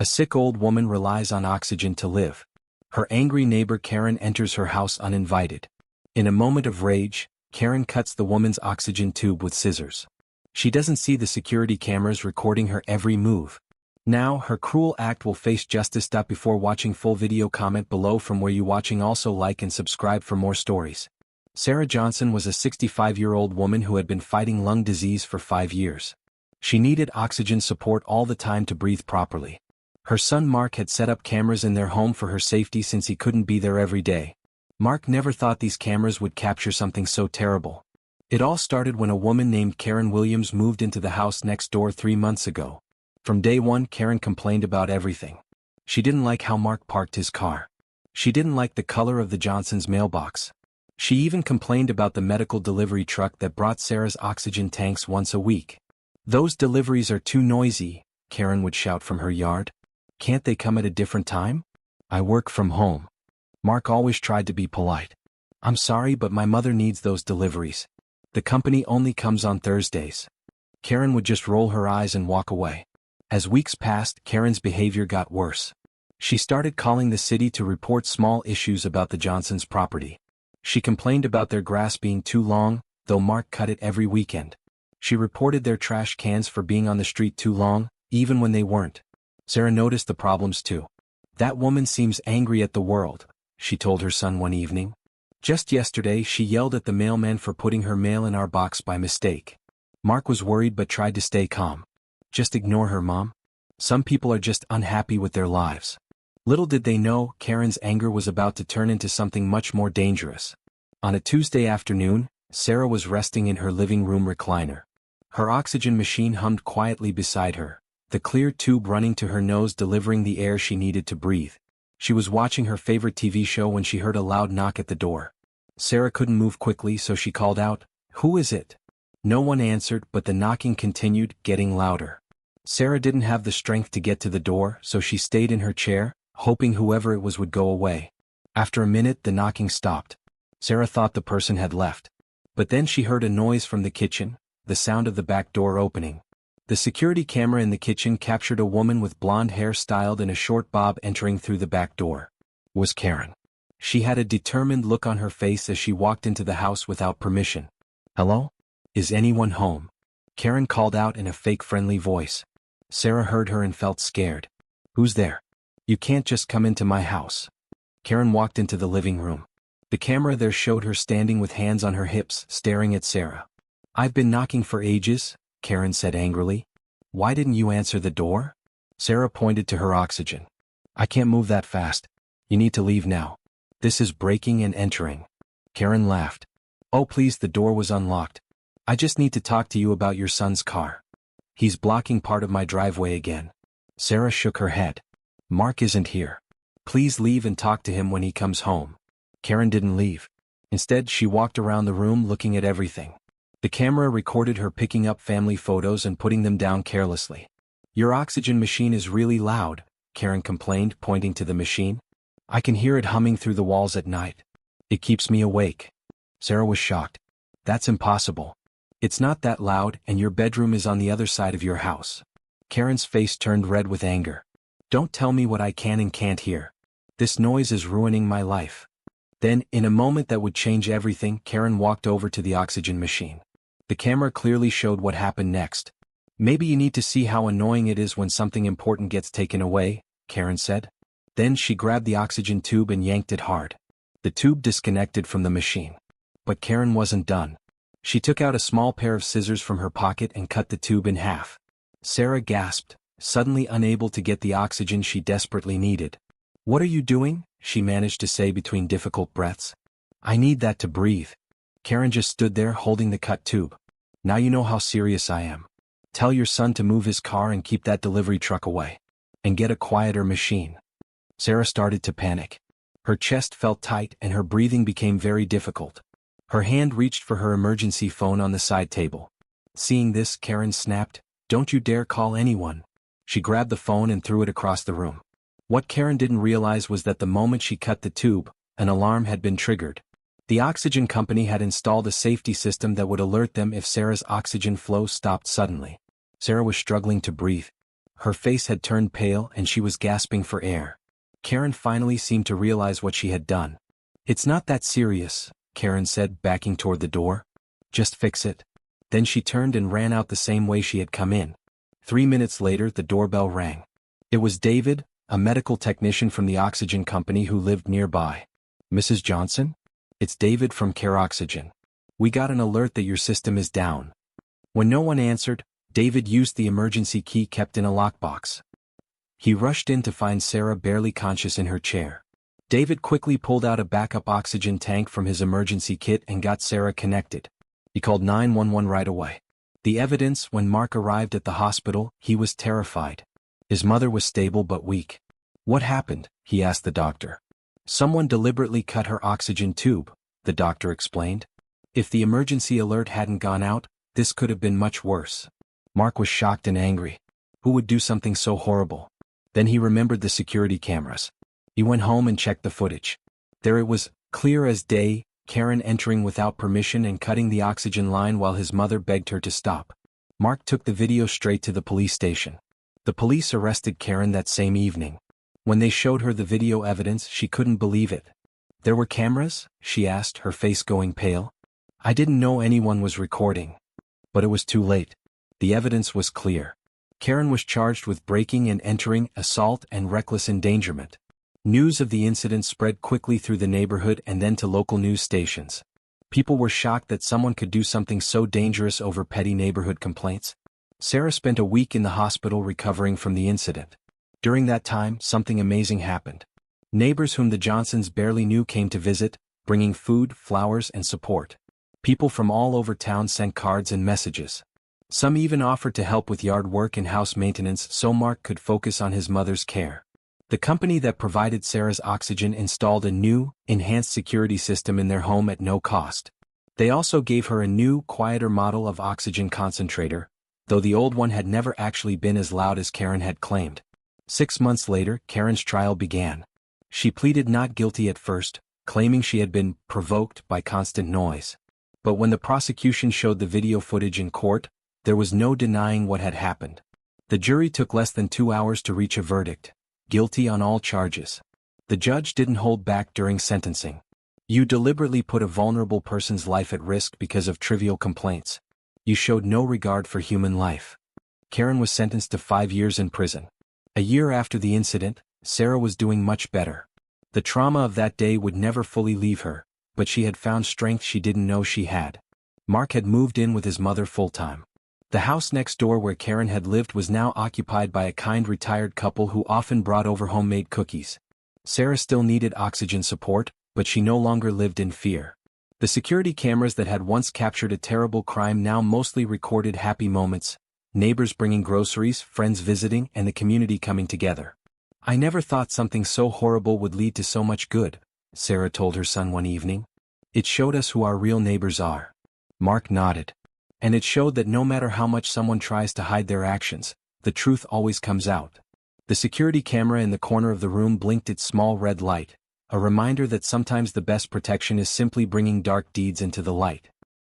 A sick old woman relies on oxygen to live. Her angry neighbor Karen enters her house uninvited. In a moment of rage, Karen cuts the woman's oxygen tube with scissors. She doesn't see the security cameras recording her every move. Now, her cruel act will face justice. Before watching full video, comment below from where you watching. Also like and subscribe for more stories. Sarah Johnson was a 65-year-old woman who had been fighting lung disease for 5 years. She needed oxygen support all the time to breathe properly. Her son Mark had set up cameras in their home for her safety since he couldn't be there every day. Mark never thought these cameras would capture something so terrible. It all started when a woman named Karen Williams moved into the house next door 3 months ago. From day one, Karen complained about everything. She didn't like how Mark parked his car. She didn't like the color of the Johnsons' mailbox. She even complained about the medical delivery truck that brought Sarah's oxygen tanks once a week. "Those deliveries are too noisy," Karen would shout from her yard. "Can't they come at a different time? I work from home." Mark always tried to be polite. "I'm sorry, but my mother needs those deliveries. The company only comes on Thursdays." Karen would just roll her eyes and walk away. As weeks passed, Karen's behavior got worse. She started calling the city to report small issues about the Johnsons' property. She complained about their grass being too long, though Mark cut it every weekend. She reported their trash cans for being on the street too long, even when they weren't. Sarah noticed the problems too. "That woman seems angry at the world," she told her son one evening. "Just yesterday she yelled at the mailman for putting her mail in our box by mistake." Mark was worried but tried to stay calm. "Just ignore her, Mom. Some people are just unhappy with their lives." Little did they know, Karen's anger was about to turn into something much more dangerous. On a Tuesday afternoon, Sarah was resting in her living room recliner. Her oxygen machine hummed quietly beside her, the clear tube running to her nose delivering the air she needed to breathe. She was watching her favorite TV show when she heard a loud knock at the door. Sarah couldn't move quickly, so she called out, "Who is it?" No one answered, but the knocking continued, getting louder. Sarah didn't have the strength to get to the door, so she stayed in her chair, hoping whoever it was would go away. After a minute, the knocking stopped. Sarah thought the person had left. But then she heard a noise from the kitchen, the sound of the back door opening. The security camera in the kitchen captured a woman with blonde hair styled in a short bob entering through the back door. It was Karen. She had a determined look on her face as she walked into the house without permission. "Hello? Is anyone home?" Karen called out in a fake friendly voice. Sarah heard her and felt scared. "Who's there? You can't just come into my house." Karen walked into the living room. The camera there showed her standing with hands on her hips, staring at Sarah. "I've been knocking for ages," Karen said angrily. "Why didn't you answer the door?" Sarah pointed to her oxygen. "I can't move that fast. You need to leave now. This is breaking and entering." Karen laughed. "Oh please, the door was unlocked. I just need to talk to you about your son's car. He's blocking part of my driveway again." Sarah shook her head. "Mark isn't here. Please leave and talk to him when he comes home." Karen didn't leave. Instead, she walked around the room looking at everything. The camera recorded her picking up family photos and putting them down carelessly. "Your oxygen machine is really loud," Karen complained, pointing to the machine. "I can hear it humming through the walls at night. It keeps me awake." Sarah was shocked. "That's impossible. It's not that loud, and your bedroom is on the other side of your house." Karen's face turned red with anger. "Don't tell me what I can and can't hear. This noise is ruining my life." Then, in a moment that would change everything, Karen walked over to the oxygen machine. The camera clearly showed what happened next. "Maybe you need to see how annoying it is when something important gets taken away," Karen said. Then she grabbed the oxygen tube and yanked it hard. The tube disconnected from the machine. But Karen wasn't done. She took out a small pair of scissors from her pocket and cut the tube in half. Sarah gasped, suddenly unable to get the oxygen she desperately needed. "What are you doing?" she managed to say between difficult breaths. "I need that to breathe." Karen just stood there holding the cut tube. "Now you know how serious I am. Tell your son to move his car and keep that delivery truck away. And get a quieter machine." Sarah started to panic. Her chest felt tight and her breathing became very difficult. Her hand reached for her emergency phone on the side table. Seeing this, Karen snapped, "Don't you dare call anyone." She grabbed the phone and threw it across the room. What Karen didn't realize was that the moment she cut the tube, an alarm had been triggered. The oxygen company had installed a safety system that would alert them if Sarah's oxygen flow stopped suddenly. Sarah was struggling to breathe. Her face had turned pale and she was gasping for air. Karen finally seemed to realize what she had done. "It's not that serious," Karen said, backing toward the door. "Just fix it." Then she turned and ran out the same way she had come in. 3 minutes later, the doorbell rang. It was David, a medical technician from the oxygen company who lived nearby. "Mrs. Johnson? It's David from Care Oxygen. We got an alert that your system is down." When no one answered, David used the emergency key kept in a lockbox. He rushed in to find Sarah barely conscious in her chair. David quickly pulled out a backup oxygen tank from his emergency kit and got Sarah connected. He called 911 right away. The evidence: when Mark arrived at the hospital, he was terrified. His mother was stable but weak. "What happened?" he asked the doctor. "Someone deliberately cut her oxygen tube," the doctor explained. "If the emergency alert hadn't gone out, this could have been much worse." Mark was shocked and angry. Who would do something so horrible? Then he remembered the security cameras. He went home and checked the footage. There it was, clear as day, Karen entering without permission and cutting the oxygen line while his mother begged her to stop. Mark took the video straight to the police station. The police arrested Karen that same evening. When they showed her the video evidence, she couldn't believe it. "There were cameras?" she asked, her face going pale. "I didn't know anyone was recording." But it was too late. The evidence was clear. Karen was charged with breaking and entering, assault, and reckless endangerment. News of the incident spread quickly through the neighborhood and then to local news stations. People were shocked that someone could do something so dangerous over petty neighborhood complaints. Sarah spent a week in the hospital recovering from the incident. During that time, something amazing happened. Neighbors whom the Johnsons barely knew came to visit, bringing food, flowers, and support. People from all over town sent cards and messages. Some even offered to help with yard work and house maintenance so Mark could focus on his mother's care. The company that provided Sarah's oxygen installed a new, enhanced security system in their home at no cost. They also gave her a new, quieter model of oxygen concentrator, though the old one had never actually been as loud as Karen had claimed. 6 months later, Karen's trial began. She pleaded not guilty at first, claiming she had been provoked by constant noise. But when the prosecution showed the video footage in court, there was no denying what had happened. The jury took less than 2 hours to reach a verdict: guilty on all charges. The judge didn't hold back during sentencing. "You deliberately put a vulnerable person's life at risk because of trivial complaints. You showed no regard for human life." Karen was sentenced to 5 years in prison. A year after the incident, Sarah was doing much better. The trauma of that day would never fully leave her, but she had found strength she didn't know she had. Mark had moved in with his mother full-time. The house next door where Karen had lived was now occupied by a kind retired couple who often brought over homemade cookies. Sarah still needed oxygen support, but she no longer lived in fear. The security cameras that had once captured a terrible crime now mostly recorded happy moments: neighbors bringing groceries, friends visiting, and the community coming together. "I never thought something so horrible would lead to so much good," Sarah told her son one evening. "It showed us who our real neighbors are." Mark nodded. "And it showed that no matter how much someone tries to hide their actions, the truth always comes out." The security camera in the corner of the room blinked its small red light, a reminder that sometimes the best protection is simply bringing dark deeds into the light.